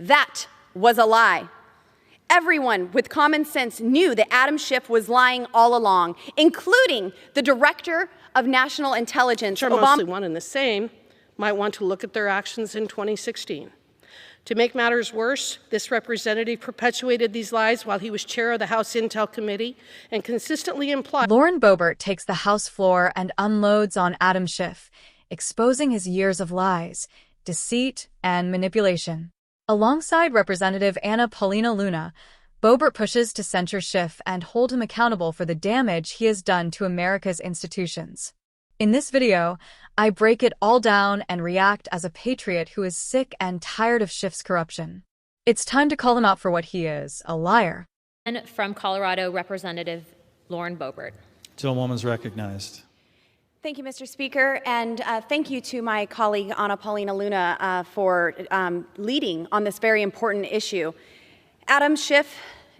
That was a lie. Everyone with common sense knew that Adam Schiff was lying all along, including the Director of National Intelligence. Which are mostly one and the same, might want to look at their actions in 2016. To make matters worse, this representative perpetuated these lies while he was chair of the House Intel Committee and consistently implied. Lauren Boebert takes the House floor and unloads on Adam Schiff, exposing his years of lies, deceit, and manipulation. Alongside Representative Anna Paulina Luna, Boebert pushes to censure Schiff and hold him accountable for the damage he has done to America's institutions. In this video, I break it all down and react as a patriot who is sick and tired of Schiff's corruption. It's time to call him out for what he is, a liar. And from Colorado, Representative Lauren Boebert. Gentlewoman's recognized. Thank you, Mr. Speaker, and thank you to my colleague Anna Paulina Luna for leading on this very important issue. Adam Schiff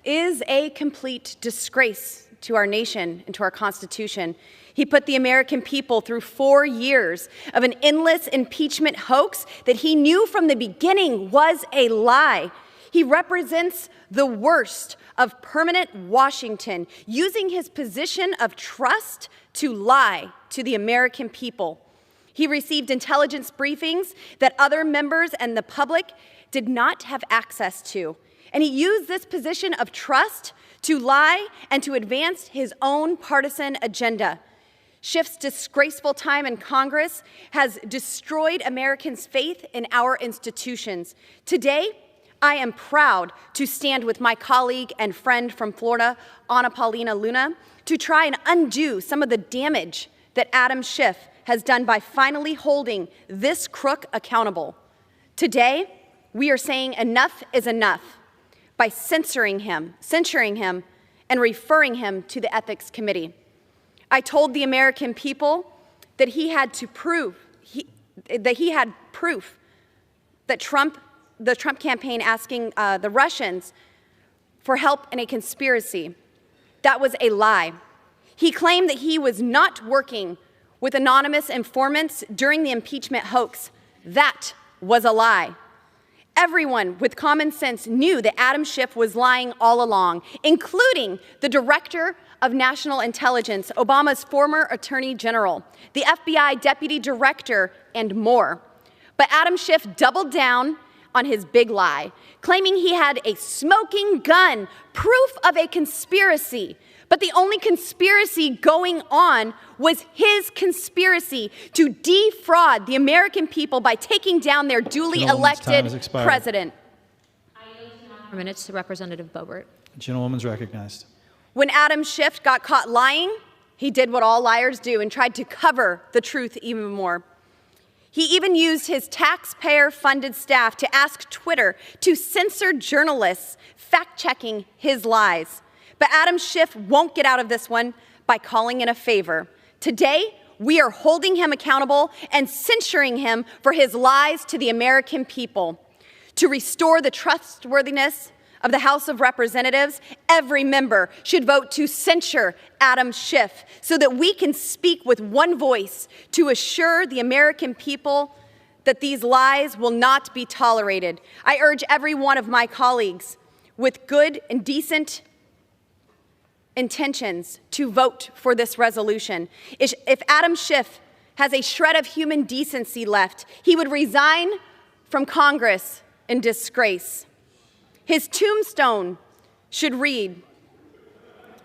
is a complete disgrace to our nation and to our Constitution. He put the American people through 4 years of an endless impeachment hoax that he knew from the beginning was a lie. He represents the worst of permanent Washington, using his position of trust to lie to the American people. He received intelligence briefings that other members and the public did not have access to. And he used this position of trust to lie and to advance his own partisan agenda. Schiff's disgraceful time in Congress has destroyed Americans' faith in our institutions. Today, I am proud to stand with my colleague and friend from Florida, Anna Paulina Luna, to try and undo some of the damage that Adam Schiff has done by finally holding this crook accountable. Today, we are saying enough is enough by censoring him, and referring him to the Ethics Committee. I told the American people that he had proof that the Trump campaign asking the Russians for help in a conspiracy. That was a lie. He claimed that he was not working with anonymous informants during the impeachment hoax. That was a lie. Everyone with common sense knew that Adam Schiff was lying all along, including the Director of National Intelligence, Obama's former Attorney General, the FBI Deputy Director, and more. But Adam Schiff doubled down on his big lie, claiming he had a smoking gun, proof of a conspiracy. But the only conspiracy going on was his conspiracy to defraud the American people by taking down their duly elected president. I yield 4 minutes to Representative Boebert. Gentlewoman's recognized. When Adam Schiff got caught lying, he did what all liars do and tried to cover the truth even more. He even used his taxpayer-funded staff to ask Twitter to censor journalists fact-checking his lies. But Adam Schiff won't get out of this one by calling in a favor. Today, we are holding him accountable and censuring him for his lies to the American people. To restore the trustworthiness of the House of Representatives, every member should vote to censure Adam Schiff so that we can speak with one voice to assure the American people that these lies will not be tolerated. I urge every one of my colleagues with good and decent intentions to vote for this resolution. If Adam Schiff has a shred of human decency left, he would resign from Congress in disgrace. His tombstone should read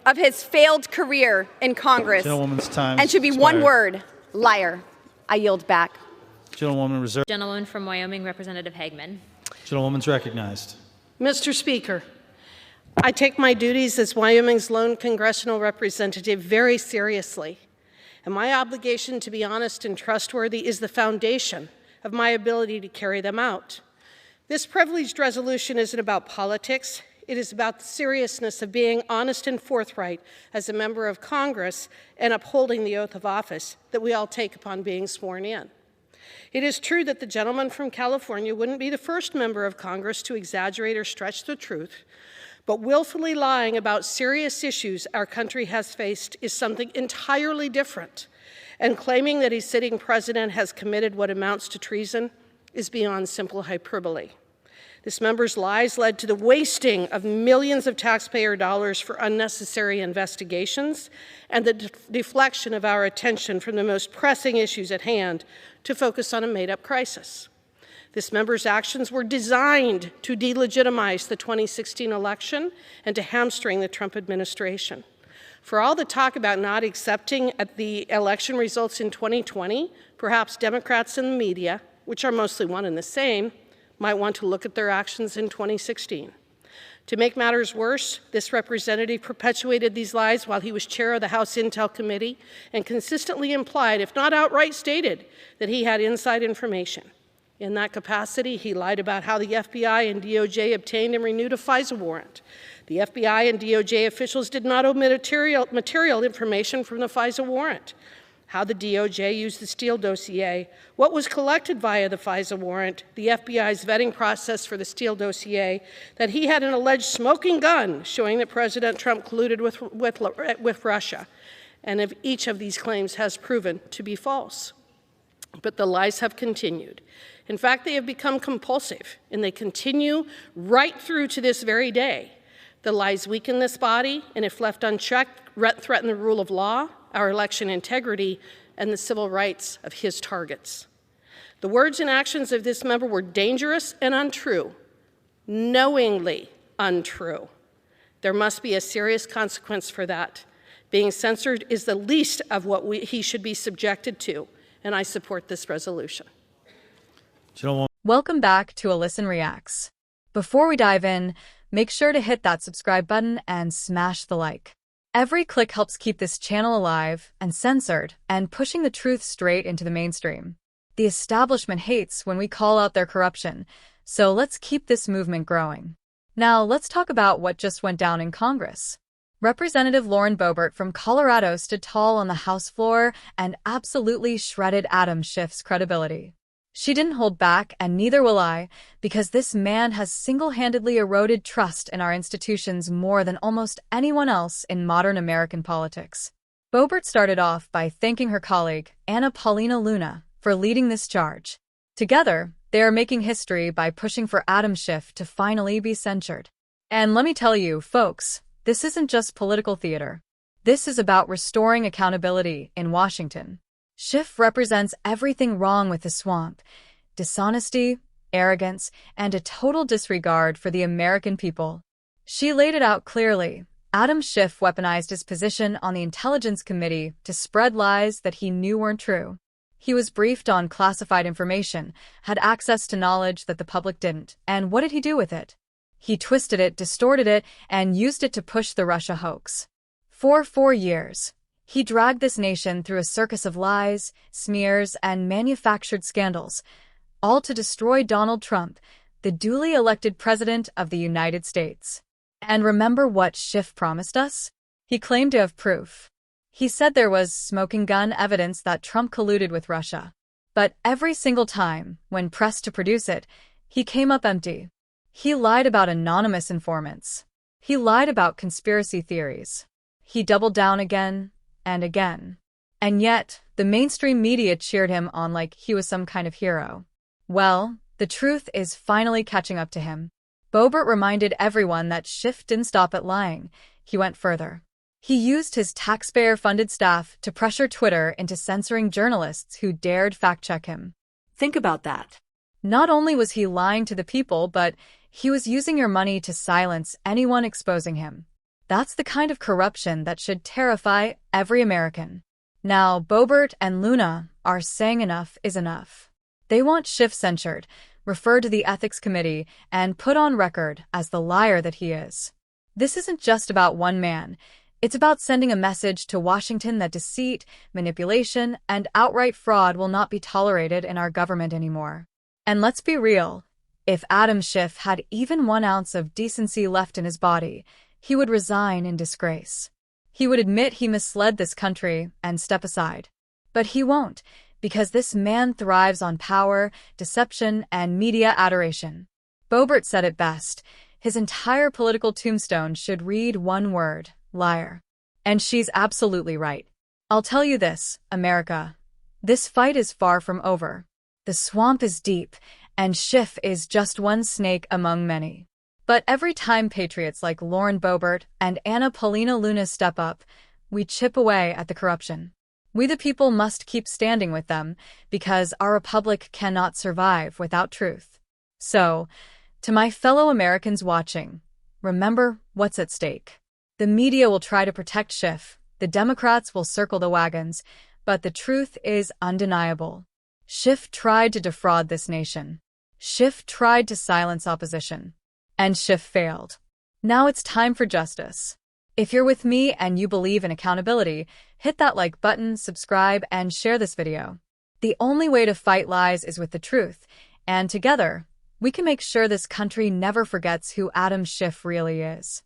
of his failed career in Congress and should be one word: liar. I yield back. Gentlewoman reserved. Gentleman from Wyoming, Representative Hageman. Gentlewoman's recognized. Mr. Speaker, I take my duties as Wyoming's lone congressional representative very seriously, and my obligation to be honest and trustworthy is the foundation of my ability to carry them out. This privileged resolution isn't about politics. It is about the seriousness of being honest and forthright as a member of Congress and upholding the oath of office that we all take upon being sworn in. It is true that the gentleman from California wouldn't be the first member of Congress to exaggerate or stretch the truth, but willfully lying about serious issues our country has faced is something entirely different, and claiming that a sitting president has committed what amounts to treason is beyond simple hyperbole. This member's lies led to the wasting of millions of taxpayer dollars for unnecessary investigations and the deflection of our attention from the most pressing issues at hand to focus on a made-up crisis. This member's actions were designed to delegitimize the 2016 election and to hamstring the Trump administration. For all the talk about not accepting the election results in 2020, perhaps Democrats and the media, which are mostly one and the same, might want to look at their actions in 2016. To make matters worse, this representative perpetuated these lies while he was chair of the House Intel Committee and consistently implied, if not outright stated, that he had inside information. In that capacity, he lied about how the FBI and DOJ obtained and renewed a FISA warrant. The FBI and DOJ officials did not omit material information from the FISA warrant. How the DOJ used the Steele dossier, what was collected via the FISA warrant, the FBI's vetting process for the Steele dossier, that he had an alleged smoking gun showing that President Trump colluded with Russia. And if each of these claims has proven to be false. But the lies have continued. In fact, they have become compulsive, and they continue right through to this very day. The lies weaken this body, and if left unchecked, threaten the rule of law, our election integrity, and the civil rights of his targets. The words and actions of this member were dangerous and untrue, knowingly untrue. There must be a serious consequence for that. Being censored is the least of what he should be subjected to, and I support this resolution. Welcome back to Alyson Reacts. Before we dive in, make sure to hit that subscribe button and smash the like. Every click helps keep this channel alive and censored and pushing the truth straight into the mainstream. The establishment hates when we call out their corruption, so let's keep this movement growing. Now, let's talk about what just went down in Congress. Representative Lauren Boebert from Colorado stood tall on the House floor and absolutely shredded Adam Schiff's credibility. She didn't hold back, and neither will I, because this man has single-handedly eroded trust in our institutions more than almost anyone else in modern American politics. Boebert started off by thanking her colleague, Anna Paulina Luna, for leading this charge. Together, they are making history by pushing for Adam Schiff to finally be censured. And let me tell you, folks, this isn't just political theater. This is about restoring accountability in Washington. Schiff represents everything wrong with the swamp: dishonesty, arrogance, and a total disregard for the American people. She laid it out clearly. Adam Schiff weaponized his position on the Intelligence Committee to spread lies that he knew weren't true. He was briefed on classified information, had access to knowledge that the public didn't, and what did he do with it? He twisted it, distorted it, and used it to push the Russia hoax. For 4 years, he dragged this nation through a circus of lies, smears, and manufactured scandals, all to destroy Donald Trump, the duly elected President of the United States. And remember what Schiff promised us? He claimed to have proof. He said there was smoking gun evidence that Trump colluded with Russia. But every single time, when pressed to produce it, he came up empty. He lied about anonymous informants. He lied about conspiracy theories. He doubled down again and again. And yet, the mainstream media cheered him on like he was some kind of hero. Well, the truth is finally catching up to him. Boebert reminded everyone that Schiff didn't stop at lying. He went further. He used his taxpayer-funded staff to pressure Twitter into censoring journalists who dared fact-check him. Think about that. Not only was he lying to the people, but he was using your money to silence anyone exposing him. That's the kind of corruption that should terrify every American. Now, Boebert and Luna are saying enough is enough. They want Schiff censured, referred to the Ethics Committee, and put on record as the liar that he is. This isn't just about one man. It's about sending a message to Washington that deceit, manipulation, and outright fraud will not be tolerated in our government anymore. And let's be real. If Adam Schiff had even 1 ounce of decency left in his body, he would resign in disgrace. He would admit he misled this country and step aside. But he won't, because this man thrives on power, deception, and media adoration. Boebert said it best. His entire political tombstone should read one word: liar. And she's absolutely right. I'll tell you this, America. This fight is far from over. The swamp is deep, And Schiff is just one snake among many. But every time patriots like Lauren Boebert and Anna Paulina Luna step up, we chip away at the corruption. We the people must keep standing with them because our republic cannot survive without truth. So, to my fellow Americans watching, remember what's at stake. The media will try to protect Schiff, the Democrats will circle the wagons, but the truth is undeniable. Schiff tried to defraud this nation. Schiff tried to silence opposition. And Schiff failed. Now it's time for justice. If you're with me and you believe in accountability, hit that like button, subscribe, and share this video. The only way to fight lies is with the truth, and together, we can make sure this country never forgets who Adam Schiff really is.